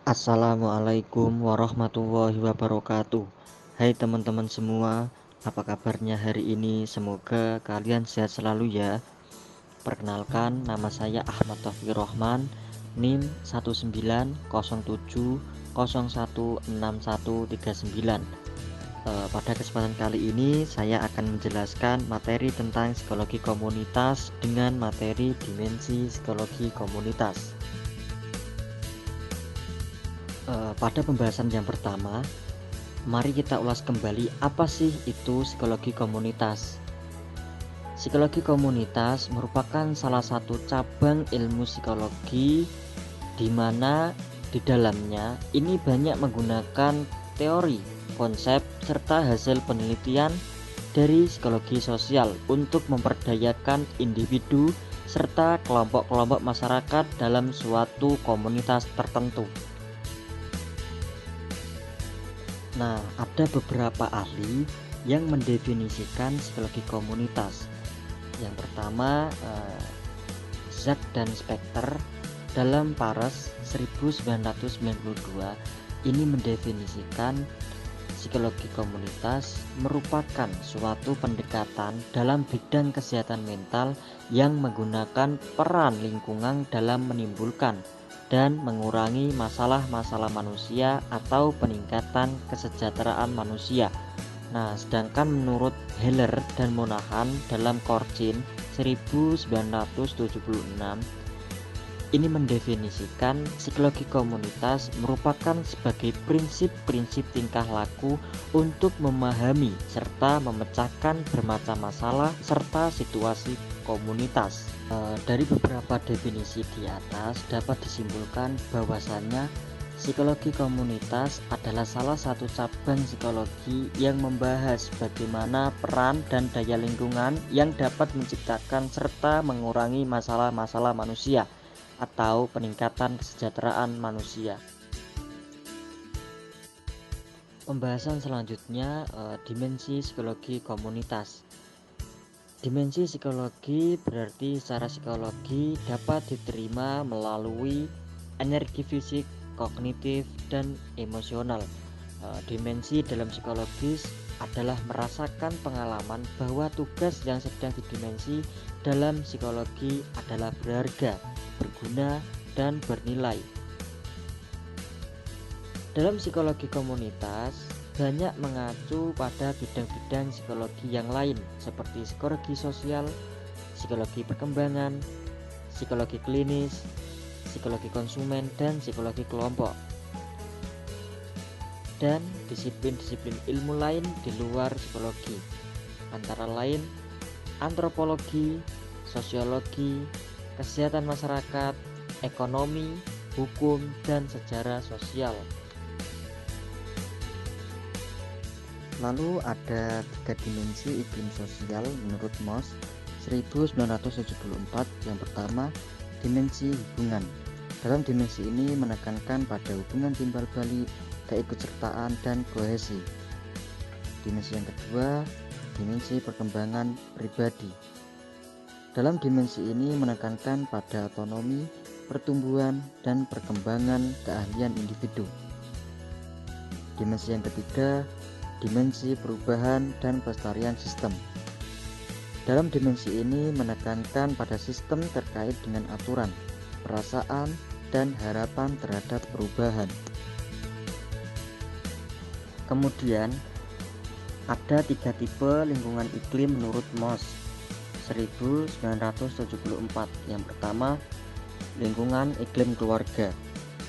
Assalamualaikum warahmatullahi wabarakatuh. Hai teman-teman semua, apa kabarnya hari ini? Semoga kalian sehat selalu ya. Perkenalkan, nama saya Ahmad Taufik Rohman, NIM 19010016139. Pada kesempatan kali ini saya akan menjelaskan materi tentang psikologi komunitas dengan materi dimensi psikologi komunitas. Pada pembahasan yang pertama, mari kita ulas kembali apa sih itu psikologi komunitas. Psikologi komunitas merupakan salah satu cabang ilmu psikologi di mana di dalamnya ini banyak menggunakan teori, konsep, serta hasil penelitian dari psikologi sosial untuk memperdayakan individu serta kelompok-kelompok masyarakat dalam suatu komunitas tertentu. Nah, ada beberapa ahli yang mendefinisikan psikologi komunitas. Yang pertama, Zack dan Specter dalam Pares 1992 ini mendefinisikan psikologi komunitas merupakan suatu pendekatan dalam bidang kesehatan mental yang menggunakan peran lingkungan dalam menimbulkan dan mengurangi masalah-masalah manusia atau peningkatan kesejahteraan manusia. Nah, sedangkan menurut Heller dan Monahan dalam Korchin 1976 ini mendefinisikan psikologi komunitas merupakan sebagai prinsip-prinsip tingkah laku untuk memahami serta memecahkan bermacam masalah serta situasi komunitas. Dari beberapa definisi di atas dapat disimpulkan bahwasannya psikologi komunitas adalah salah satu cabang psikologi yang membahas bagaimana peran dan daya lingkungan yang dapat menciptakan serta mengurangi masalah-masalah manusia atau peningkatan kesejahteraan manusia. Pembahasan selanjutnya, dimensi psikologi komunitas. Dimensi psikologi berarti secara psikologi dapat diterima melalui energi fisik, kognitif, dan emosional. Dimensi dalam psikologis adalah merasakan pengalaman bahwa tugas yang sedang didimensi dalam psikologi adalah berharga, berguna, dan bernilai. Dalam psikologi komunitas banyak mengacu pada bidang-bidang psikologi yang lain seperti psikologi sosial, psikologi perkembangan, psikologi klinis, psikologi konsumen, dan psikologi kelompok, dan disiplin-disiplin ilmu lain di luar psikologi, antara lain antropologi, sosiologi, kesehatan masyarakat, ekonomi, hukum, dan sejarah sosial. Lalu ada 3 dimensi iklim sosial menurut Moss 1974. Yang pertama, dimensi hubungan. Dalam dimensi ini menekankan pada hubungan timbal balik, keikutsertaan, dan kohesi. Dimensi yang kedua, dimensi perkembangan pribadi. Dalam dimensi ini menekankan pada otonomi, pertumbuhan, dan perkembangan keahlian individu. Dimensi yang ketiga, dimensi perubahan dan pelestarian sistem. Dalam dimensi ini menekankan pada sistem terkait dengan aturan, perasaan, dan harapan terhadap perubahan. Kemudian ada 3 tipe lingkungan iklim menurut Moss 1974. Yang pertama, lingkungan iklim keluarga.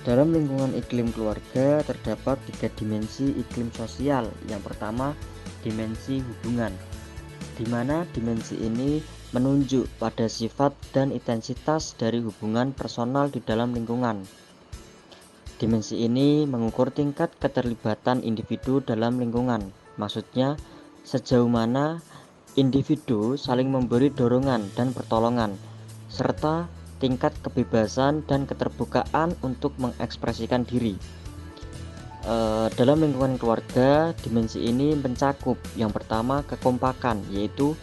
Dalam lingkungan iklim keluarga terdapat 3 dimensi iklim sosial. Yang pertama, dimensi hubungan, di mana dimensi ini menunjuk pada sifat dan intensitas dari hubungan personal di dalam lingkungan. Dimensi ini mengukur tingkat keterlibatan individu dalam lingkungan. Maksudnya, sejauh mana individu saling memberi dorongan dan pertolongan, serta tingkat kebebasan dan keterbukaan untuk mengekspresikan diri. Dalam lingkungan keluarga, dimensi ini mencakup yang pertama kekompakan, yaitu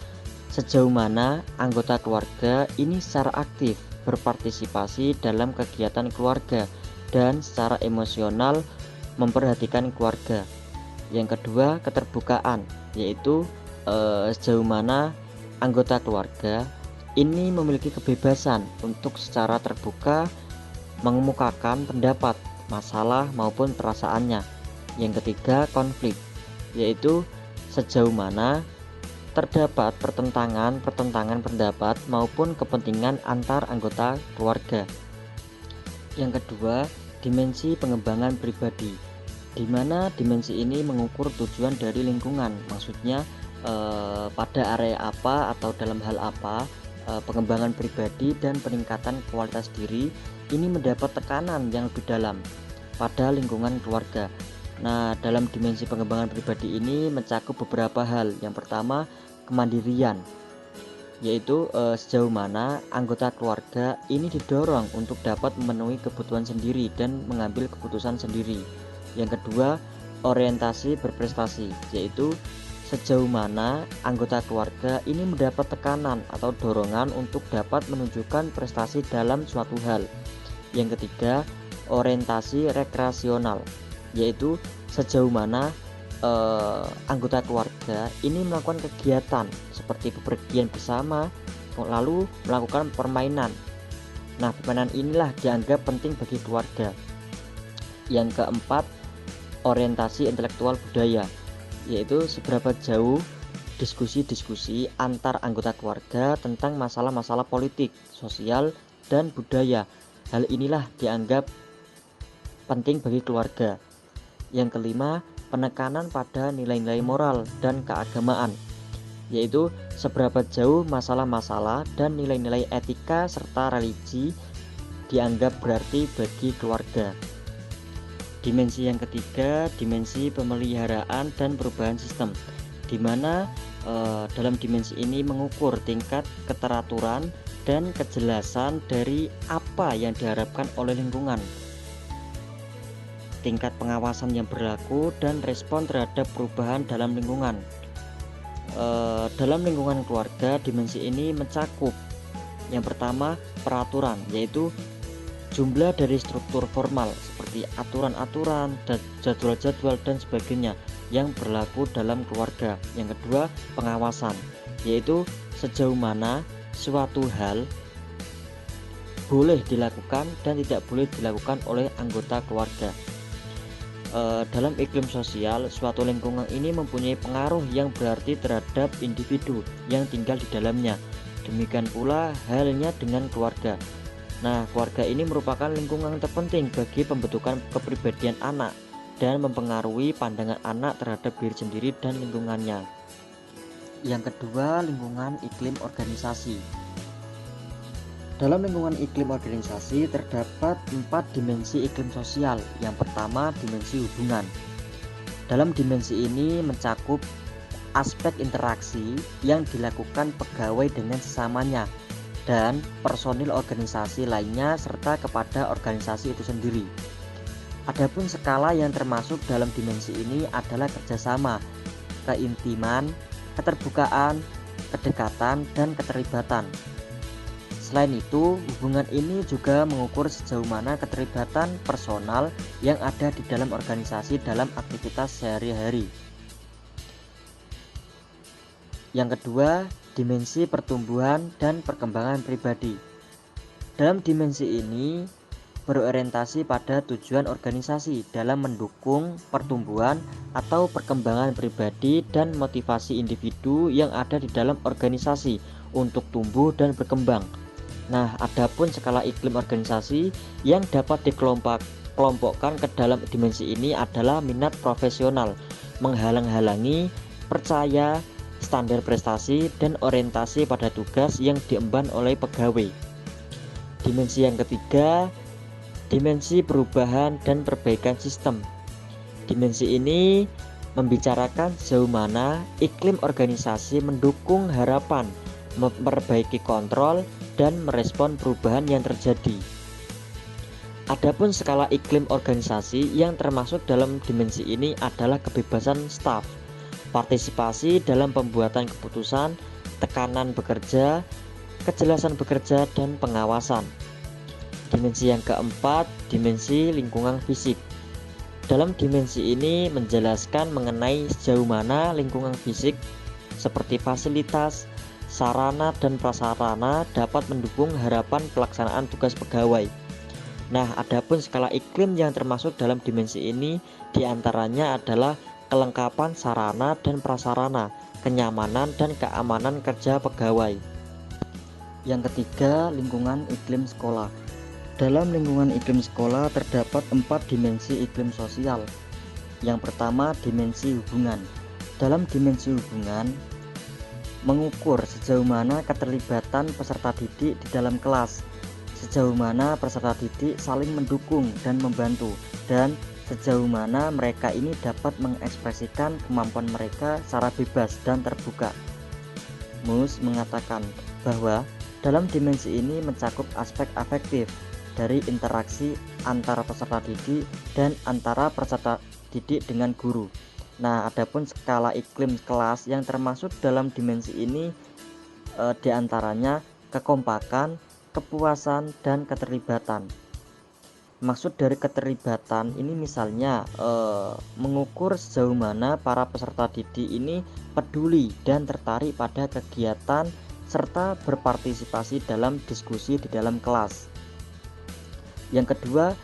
sejauh mana anggota keluarga ini secara aktif berpartisipasi dalam kegiatan keluarga dan secara emosional memperhatikan keluarga. Yang kedua, keterbukaan, yaitu sejauh mana anggota keluarga ini memiliki kebebasan untuk secara terbuka mengemukakan pendapat, masalah maupun perasaannya. Yang ketiga, konflik, yaitu sejauh mana terdapat pertentangan pendapat maupun kepentingan antar anggota keluarga. Yang kedua, dimensi pengembangan pribadi, di mana dimensi ini mengukur tujuan dari lingkungan. Maksudnya pada area apa atau dalam hal apa pengembangan pribadi dan peningkatan kualitas diri ini mendapat tekanan yang lebih dalam pada lingkungan keluarga. Nah, dalam dimensi pengembangan pribadi ini mencakup beberapa hal. Yang pertama, kemandirian, yaitu sejauh mana anggota keluarga ini didorong untuk dapat memenuhi kebutuhan sendiri dan mengambil keputusan sendiri. Yang kedua, orientasi berprestasi, yaitu sejauh mana anggota keluarga ini mendapat tekanan atau dorongan untuk dapat menunjukkan prestasi dalam suatu hal. Yang ketiga, orientasi rekreasional, yaitu sejauh mana anggota keluarga ini melakukan kegiatan seperti bepergian bersama, lalu melakukan permainan. Nah, permainan inilah dianggap penting bagi keluarga. Yang keempat, orientasi intelektual budaya, yaitu seberapa jauh diskusi-diskusi antar anggota keluarga tentang masalah-masalah politik, sosial, dan budaya. Hal inilah dianggap penting bagi keluarga. Yang kelima, penekanan pada nilai-nilai moral dan keagamaan, yaitu seberapa jauh masalah-masalah dan nilai-nilai etika serta religi dianggap berarti bagi keluarga. Dimensi yang ketiga, dimensi pemeliharaan dan perubahan sistem, di mana dalam dimensi ini mengukur tingkat keteraturan dan kejelasan dari apa yang diharapkan oleh lingkungan, tingkat pengawasan yang berlaku, dan respon terhadap perubahan dalam lingkungan. Dalam lingkungan keluarga, dimensi ini mencakup yang pertama, peraturan, yaitu jumlah dari struktur formal seperti aturan-aturan, jadwal-jadwal dan sebagainya yang berlaku dalam keluarga. Yang kedua, pengawasan, yaitu sejauh mana suatu hal boleh dilakukan dan tidak boleh dilakukan oleh anggota keluarga. Dalam iklim sosial, suatu lingkungan ini mempunyai pengaruh yang berarti terhadap individu yang tinggal di dalamnya. Demikian pula halnya dengan keluarga. Nah, keluarga ini merupakan lingkungan terpenting bagi pembentukan kepribadian anak dan mempengaruhi pandangan anak terhadap diri sendiri dan lingkungannya. Yang kedua, lingkungan iklim organisasi. Dalam lingkungan iklim organisasi terdapat 4 dimensi iklim sosial. Yang pertama, dimensi hubungan. Dalam dimensi ini mencakup aspek interaksi yang dilakukan pegawai dengan sesamanya dan personil organisasi lainnya serta kepada organisasi itu sendiri. Adapun skala yang termasuk dalam dimensi ini adalah kerjasama, keintiman, keterbukaan, kedekatan, dan keterlibatan. Selain itu, hubungan ini juga mengukur sejauh mana keterlibatan personal yang ada di dalam organisasi dalam aktivitas sehari-hari. Yang kedua, dimensi pertumbuhan dan perkembangan pribadi. Dalam dimensi ini berorientasi pada tujuan organisasi dalam mendukung pertumbuhan atau perkembangan pribadi dan motivasi individu yang ada di dalam organisasi untuk tumbuh dan berkembang. Nah, adapun skala iklim organisasi yang dapat dikelompokkan ke dalam dimensi ini adalah minat profesional, menghalang-halangi, percaya, standar prestasi, dan orientasi pada tugas yang diemban oleh pegawai. Dimensi yang ketiga, dimensi perubahan dan perbaikan sistem. Dimensi ini membicarakan sejauh mana iklim organisasi mendukung harapan, memperbaiki kontrol, dan merespon perubahan yang terjadi. Adapun skala iklim organisasi yang termasuk dalam dimensi ini adalah kebebasan staf, partisipasi dalam pembuatan keputusan, tekanan bekerja, kejelasan bekerja, dan pengawasan. Dimensi yang keempat, dimensi lingkungan fisik. Dalam dimensi ini menjelaskan mengenai sejauh mana lingkungan fisik seperti fasilitas, sarana dan prasarana dapat mendukung harapan pelaksanaan tugas pegawai. Nah, adapun skala iklim yang termasuk dalam dimensi ini diantaranya adalah kelengkapan sarana dan prasarana, kenyamanan dan keamanan kerja pegawai. Yang ketiga, lingkungan iklim sekolah. Dalam lingkungan iklim sekolah terdapat 4 dimensi iklim sosial. Yang pertama, dimensi hubungan. Dalam dimensi hubungan, mengukur sejauh mana keterlibatan peserta didik di dalam kelas, sejauh mana peserta didik saling mendukung dan membantu, dan sejauh mana mereka ini dapat mengekspresikan kemampuan mereka secara bebas dan terbuka. Mus mengatakan bahwa dalam dimensi ini mencakup aspek afektif dari interaksi antara peserta didik dan antara peserta didik dengan guru. Nah, adapun skala iklim kelas yang termasuk dalam dimensi ini diantaranya kekompakan, kepuasan, dan keterlibatan. Maksud dari keterlibatan ini misalnya mengukur sejauh mana para peserta didik ini peduli dan tertarik pada kegiatan serta berpartisipasi dalam diskusi di dalam kelas. Yang kedua,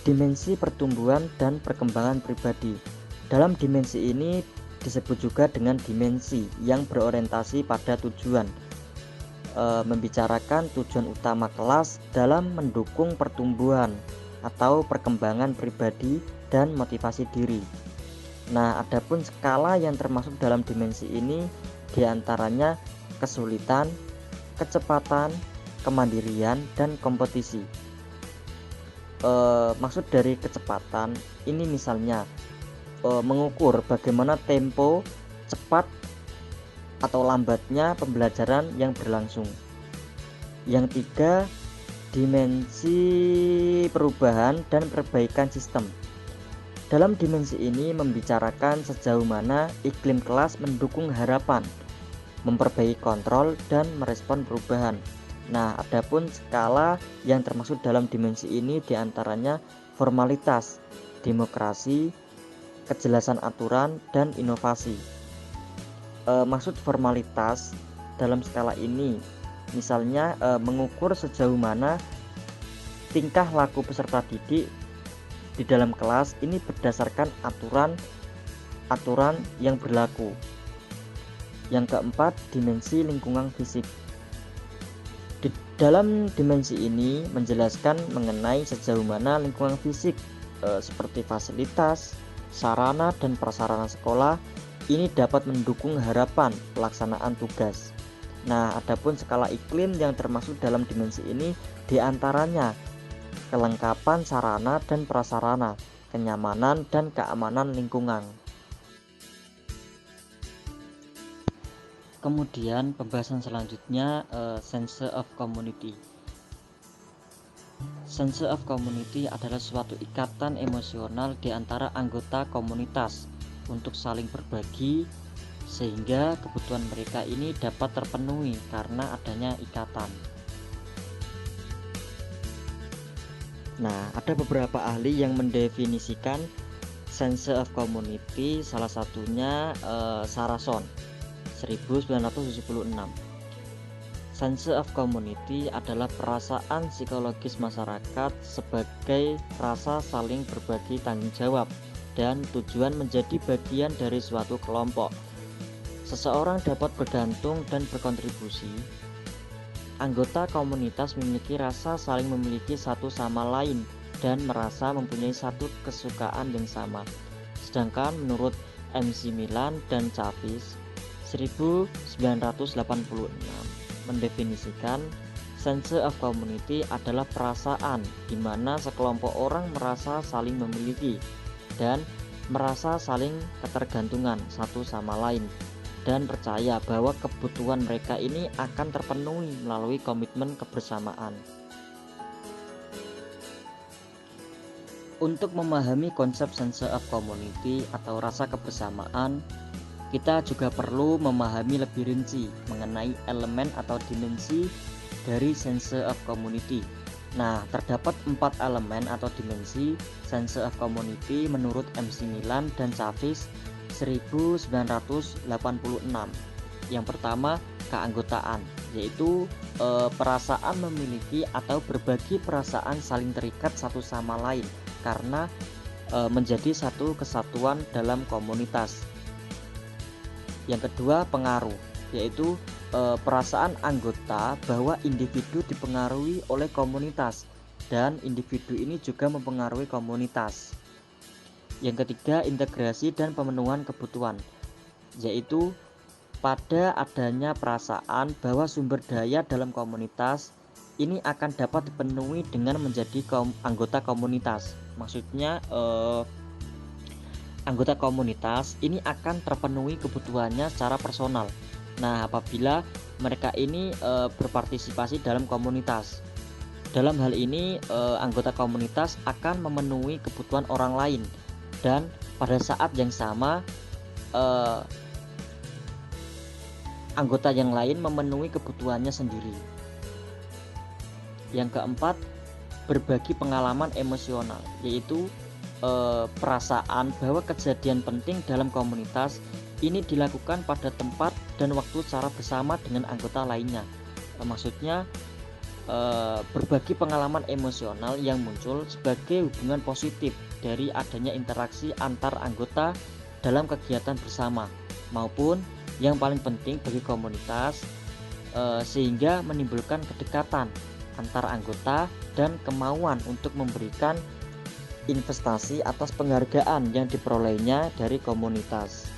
dimensi pertumbuhan dan perkembangan pribadi. Dalam dimensi ini disebut juga dengan dimensi yang berorientasi pada tujuan, membicarakan tujuan utama kelas dalam mendukung pertumbuhan atau perkembangan pribadi dan motivasi diri. Nah, adapun skala yang termasuk dalam dimensi ini diantaranya kesulitan, kecepatan, kemandirian, dan kompetisi. Maksud dari kecepatan ini misalnya mengukur bagaimana tempo cepat atau lambatnya pembelajaran yang berlangsung. Yang tiga, dimensi perubahan dan perbaikan sistem. Dalam dimensi ini membicarakan sejauh mana iklim kelas mendukung harapan, memperbaiki kontrol, dan merespon perubahan. Nah, adapun skala yang termasuk dalam dimensi ini diantaranya formalitas, demokrasi, kejelasan aturan, dan inovasi. Maksud formalitas dalam skala ini misalnya mengukur sejauh mana tingkah laku peserta didik di dalam kelas ini berdasarkan aturan yang berlaku. Yang keempat, dimensi lingkungan fisik. Di dalam dimensi ini menjelaskan mengenai sejauh mana lingkungan fisik seperti fasilitas, sarana, dan prasarana sekolah ini dapat mendukung harapan pelaksanaan tugas. Nah, adapun skala iklim yang termasuk dalam dimensi ini diantaranya kelengkapan sarana dan prasarana, kenyamanan dan keamanan lingkungan. Kemudian pembahasan selanjutnya sense of community. Sense of community adalah suatu ikatan emosional di antara anggota komunitas untuk saling berbagi sehingga kebutuhan mereka ini dapat terpenuhi karena adanya ikatan. Nah, ada beberapa ahli yang mendefinisikan sense of community, salah satunya Sarason 1976. Sense of community adalah perasaan psikologis masyarakat sebagai rasa saling berbagi tanggung jawab dan tujuan menjadi bagian dari suatu kelompok. Seseorang dapat bergantung dan berkontribusi. Anggota komunitas memiliki rasa saling memiliki satu sama lain dan merasa mempunyai satu kesukaan yang sama. Sedangkan menurut MC Milan dan Chavis 1986 mendefinisikan sense of community adalah perasaan di mana sekelompok orang merasa saling memiliki dan merasa saling ketergantungan satu sama lain dan percaya bahwa kebutuhan mereka ini akan terpenuhi melalui komitmen kebersamaan. Untuk memahami konsep sense of community atau rasa kebersamaan, kita juga perlu memahami lebih rinci mengenai elemen atau dimensi dari sense of community. Nah, terdapat 4 elemen atau dimensi sense of community menurut MC Milan dan Chavez 1986. Yang pertama, keanggotaan, yaitu perasaan memiliki atau berbagi perasaan saling terikat satu sama lain karena menjadi satu kesatuan dalam komunitas. Yang kedua, pengaruh, yaitu perasaan anggota bahwa individu dipengaruhi oleh komunitas dan individu ini juga mempengaruhi komunitas. Yang ketiga, integrasi dan pemenuhan kebutuhan, yaitu pada adanya perasaan bahwa sumber daya dalam komunitas ini akan dapat dipenuhi dengan menjadi anggota komunitas. Maksudnya anggota komunitas ini akan terpenuhi kebutuhannya secara personal. Nah, apabila mereka ini berpartisipasi dalam komunitas. Dalam hal ini anggota komunitas akan memenuhi kebutuhan orang lain dan pada saat yang sama anggota yang lain memenuhi kebutuhannya sendiri. Yang keempat, berbagi pengalaman emosional, yaitu perasaan bahwa kejadian penting dalam komunitas ini dilakukan pada tempat dan waktu secara bersama dengan anggota lainnya. Maksudnya berbagi pengalaman emosional yang muncul sebagai hubungan positif dari adanya interaksi antar anggota dalam kegiatan bersama, maupun yang paling penting bagi komunitas sehingga menimbulkan kedekatan antar anggota dan kemauan untuk memberikan investasi atas penghargaan yang diperolehnya dari komunitas.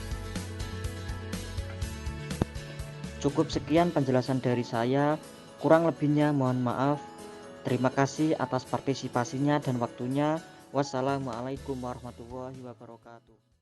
Cukup sekian penjelasan dari saya, kurang lebihnya mohon maaf. Terima kasih atas partisipasinya dan waktunya. Wassalamualaikum warahmatullahi wabarakatuh.